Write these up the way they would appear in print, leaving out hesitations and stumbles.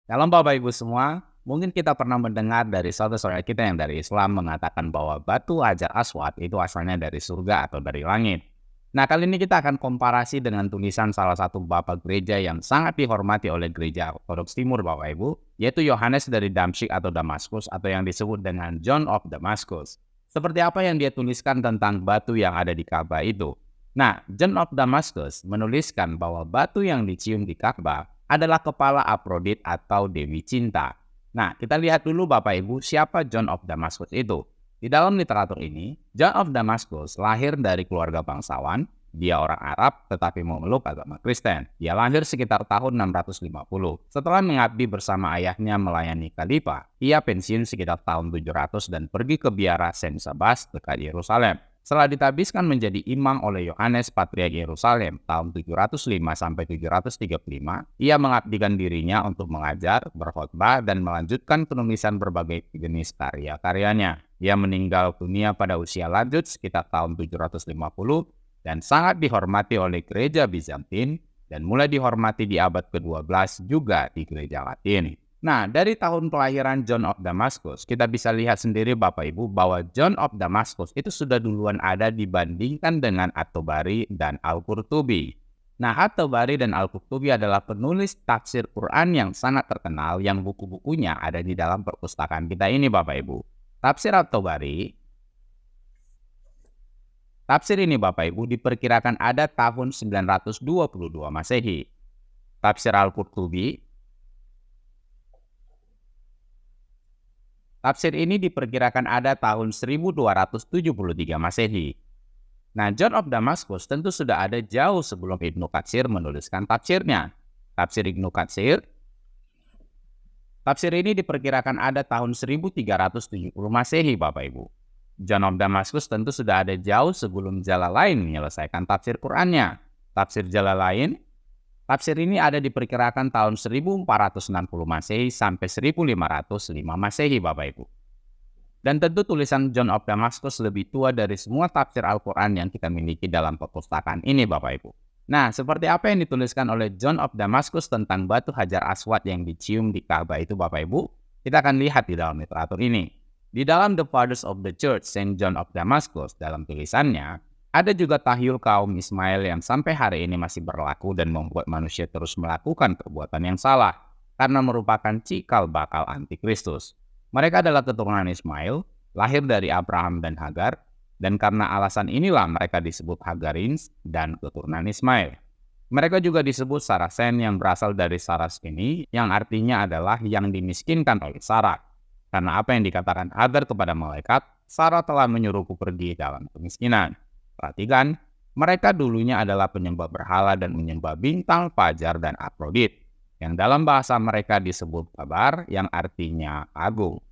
Dalam Bapak Ibu semua, mungkin kita pernah mendengar dari saudara-saudara kita yang dari Islam mengatakan bahwa batu Hajar Aswad itu asalnya dari surga atau dari langit. Nah, kali ini kita akan komparasi dengan tulisan salah satu bapak gereja yang sangat dihormati oleh gereja Ortodoks Timur Bapak Ibu, yaitu Yohanes dari Damsyik atau Damaskus atau yang disebut dengan John of Damascus. Seperti apa yang dia tuliskan tentang batu yang ada di Ka'bah itu? Nah, John of Damascus menuliskan bahwa batu yang dicium di Ka'bah adalah kepala Afrodit atau Dewi Cinta. Nah, kita lihat dulu Bapak Ibu siapa John of Damascus itu. Di dalam literatur ini, John of Damascus lahir dari keluarga bangsawan. Dia orang Arab tetapi memeluk agama Kristen. Dia lahir sekitar tahun 650. Setelah mengabdi bersama ayahnya melayani khalifah, ia pensiun sekitar tahun 700 dan pergi ke biara Saint Sabas dekat Yerusalem. Setelah ditabiskan menjadi imam oleh Yohanes Patriark Yerusalem tahun 705 sampai 735, ia mengabdikan dirinya untuk mengajar, berkhotbah, dan melanjutkan penulisan berbagai jenis karya-karyanya. Ia meninggal dunia pada usia lanjut sekitar tahun 750 dan sangat dihormati oleh gereja Bizantin dan mulai dihormati di abad ke-12 juga di gereja Latin. Nah, dari tahun kelahiran John of Damascus, kita bisa lihat sendiri Bapak Ibu bahwa John of Damascus itu sudah duluan ada dibandingkan dengan At-Tabari dan Al-Qurtubi. Nah, At-Tabari dan Al-Qurtubi adalah penulis tafsir Quran yang sangat terkenal yang buku-bukunya ada di dalam perpustakaan kita ini Bapak Ibu. Tafsir At-Tabari, tafsir ini Bapak Ibu diperkirakan ada tahun 922 Masehi. Tafsir Al-Qurtubi, tafsir ini diperkirakan ada tahun 1273 Masehi. Nah, John of Damascus tentu sudah ada jauh sebelum Ibnu Katsir menuliskan tafsirnya. Tafsir Ibnu Katsir, tafsir ini diperkirakan ada tahun 1370 Masehi Bapak Ibu. John of Damascus tentu sudah ada jauh sebelum Jalalain menyelesaikan tafsir Qur'annya. Tafsir Jalalain, tafsir ini ada diperkirakan tahun 1460 Masehi sampai 1505 Masehi Bapak Ibu. Dan tentu tulisan John of Damascus lebih tua dari semua tafsir Al-Quran yang kita miliki dalam perpustakaan ini Bapak Ibu. Nah, seperti apa yang dituliskan oleh John of Damascus tentang batu Hajar Aswad yang dicium di Ka'bah itu Bapak Ibu, kita akan lihat di dalam literatur ini. Di dalam The Fathers of the Church, Saint John of Damascus, dalam tulisannya, ada juga tahyul kaum Ismail yang sampai hari ini masih berlaku dan membuat manusia terus melakukan perbuatan yang salah, karena merupakan cikal bakal antikristus. Mereka adalah keturunan Ismail, lahir dari Abraham dan Hagar, dan karena alasan inilah mereka disebut Hagarins dan keturunan Ismail. Mereka juga disebut Sarasen yang berasal dari Saras ini, yang artinya adalah yang dimiskinkan oleh Sarah. Karena apa yang dikatakan Hagar kepada malaikat, Sarah telah menyuruhku pergi dalam kemiskinan. Perhatikan, mereka dulunya adalah penyembah berhala dan menyembah bintang, fajar, dan Afrodit, yang dalam bahasa mereka disebut kabar, yang artinya agung.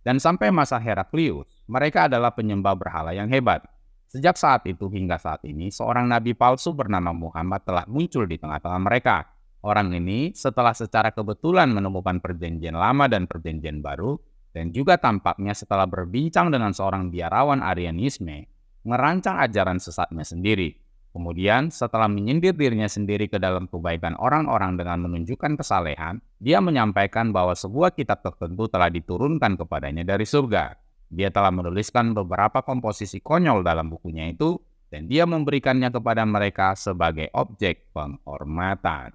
Dan sampai masa Heraklius, mereka adalah penyembah berhala yang hebat. Sejak saat itu hingga saat ini, seorang nabi palsu bernama Muhammad telah muncul di tengah-tengah mereka. Orang ini setelah secara kebetulan menemukan perjanjian lama dan perjanjian baru, dan juga tampaknya setelah berbincang dengan seorang biarawan Arianisme, merancang ajaran sesatnya sendiri. Kemudian setelah menyindir dirinya sendiri ke dalam kebaikan orang-orang dengan menunjukkan kesalehan, dia menyampaikan bahwa sebuah kitab tertentu telah diturunkan kepadanya dari surga. Dia telah menuliskan beberapa komposisi konyol dalam bukunya itu, dan dia memberikannya kepada mereka sebagai objek penghormatan.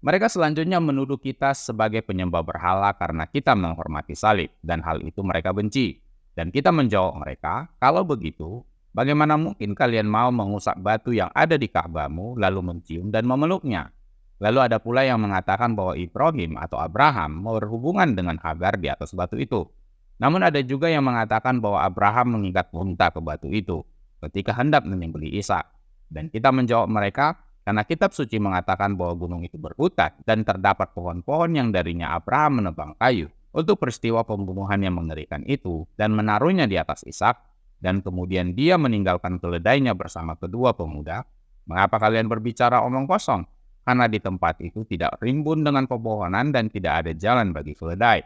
Mereka selanjutnya menuduh kita sebagai penyembah berhala karena kita menghormati salib, dan hal itu mereka benci. Dan kita menjawab mereka, kalau begitu, bagaimana mungkin kalian mau mengusap batu yang ada di Ka'bahmu, lalu mencium dan memeluknya? Lalu ada pula yang mengatakan bahwa Ibrahim atau Abraham berhubungan dengan Hagar di atas batu itu. Namun ada juga yang mengatakan bahwa Abraham mengikat unta ke batu itu ketika hendak menyembelih Ishak. Dan kita menjawab mereka, karena kitab suci mengatakan bahwa gunung itu berhutan dan terdapat pohon-pohon yang darinya Abraham menebang kayu untuk peristiwa pembunuhan yang mengerikan itu dan menaruhnya di atas Ishak, dan kemudian dia meninggalkan keledainya bersama kedua pemuda. Mengapa kalian berbicara omong kosong? Karena di tempat itu tidak rimbun dengan pepohonan dan tidak ada jalan bagi keledai.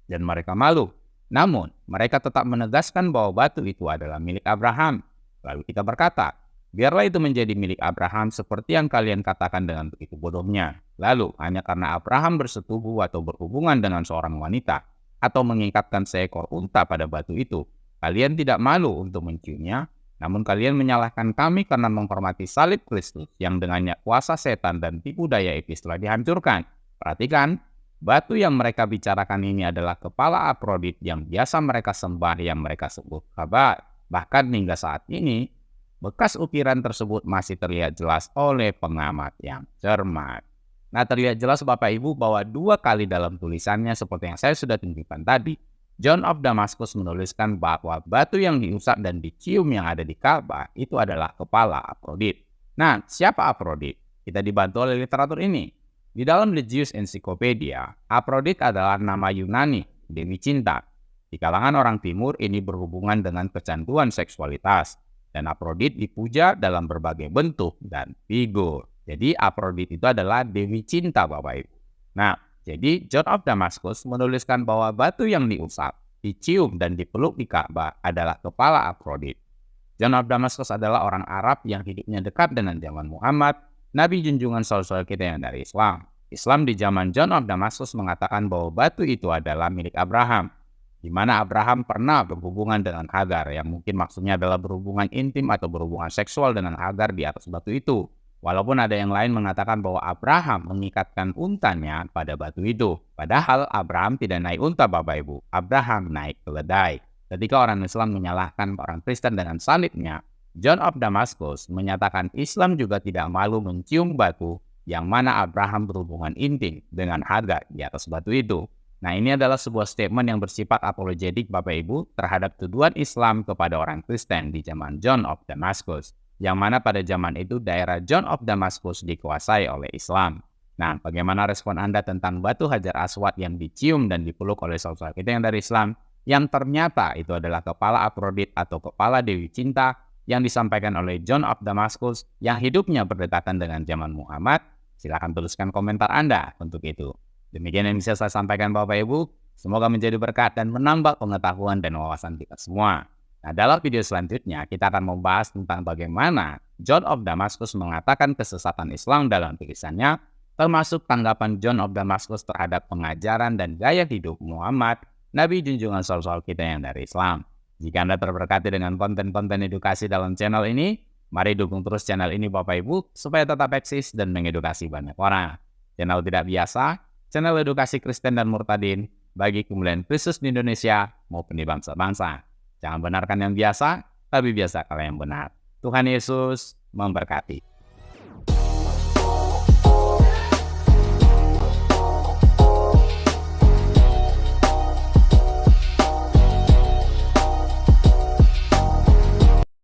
Dan mereka malu. Namun mereka tetap menegaskan bahwa batu itu adalah milik Abraham. Lalu kita berkata, Biarlah itu menjadi milik Abraham seperti yang kalian katakan dengan begitu bodohnya. Lalu, hanya karena Abraham bersetubuh atau berhubungan dengan seorang wanita, atau mengikatkan seekor unta pada batu itu, kalian tidak malu untuk menciumnya, namun kalian menyalahkan kami karena menghormati salib Kristus yang dengannya kuasa setan dan tipu daya iblis telah dihancurkan. Perhatikan, batu yang mereka bicarakan ini adalah kepala Afrodit yang biasa mereka sembah yang mereka sebut kabar. Bahkan hingga saat ini, bekas ukiran tersebut masih terlihat jelas oleh pengamat yang cermat. Nah, terlihat jelas Bapak Ibu bahwa 2 kali dalam tulisannya seperti yang saya sudah tunjukkan tadi, John of Damascus menuliskan bahwa batu yang diusap dan dicium yang ada di Ka'bah itu adalah kepala Afrodit. Nah, siapa Afrodit? Kita dibantu oleh literatur ini. Di dalam The Jewish Encyclopedia, Afrodit adalah nama Yunani, dewi cinta. Di kalangan orang timur ini berhubungan dengan kecanduan seksualitas. Dan Afrodit dipuja dalam berbagai bentuk dan figur. Jadi Afrodit itu adalah dewi cinta Bapak Ibu. Nah, jadi John of Damascus menuliskan bahwa batu yang diusap, dicium dan dipeluk di Ka'bah adalah kepala Afrodit. John of Damascus adalah orang Arab yang hidupnya dekat dengan zaman Muhammad, Nabi junjungan saudara kita yang dari Islam. Islam di zaman John of Damascus mengatakan bahwa batu itu adalah milik Abraham, di mana Abraham pernah berhubungan dengan Hagar, yang mungkin maksudnya adalah berhubungan intim atau berhubungan seksual dengan Hagar di atas batu itu. Walaupun ada yang lain mengatakan bahwa Abraham mengikatkan untanya pada batu itu. Padahal Abraham tidak naik unta Bapak Ibu, Abraham naik keledai. Ketika orang Islam menyalahkan orang Kristen dengan salibnya, John of Damascus menyatakan Islam juga tidak malu mencium batu yang mana Abraham berhubungan intim dengan Hagar di atas batu itu. Nah, ini adalah sebuah statement yang bersifat apologetik Bapak Ibu terhadap tuduhan Islam kepada orang Kristen di zaman John of Damascus, yang mana pada zaman itu daerah John of Damascus dikuasai oleh Islam. Nah, bagaimana respon Anda tentang batu Hajar Aswad yang dicium dan dipeluk oleh saudara kita yang dari Islam, yang ternyata itu adalah kepala Afrodit atau kepala Dewi Cinta yang disampaikan oleh John of Damascus yang hidupnya berdekatan dengan zaman Muhammad? Silakan tuliskan komentar Anda untuk itu. Demikian yang bisa saya sampaikan Bapak Ibu. Semoga menjadi berkat dan menambah pengetahuan dan wawasan kita semua. Nah, dalam video selanjutnya kita akan membahas tentang bagaimana John of Damascus mengatakan kesesatan Islam dalam tulisannya, termasuk tanggapan John of Damascus terhadap pengajaran dan gaya hidup Muhammad, Nabi junjungan saudara kita yang dari Islam. Jika Anda terberkati dengan konten-konten edukasi dalam channel ini, mari dukung terus channel ini Bapak Ibu supaya tetap eksis dan mengedukasi banyak orang. Channel tidak biasa, channel edukasi Kristen dan Murtadin bagi kemuliaan Kristus di Indonesia maupun di bangsa-bangsa. Jangan benarkan yang biasa, tapi biasakanlah yang benar. Tuhan Yesus memberkati.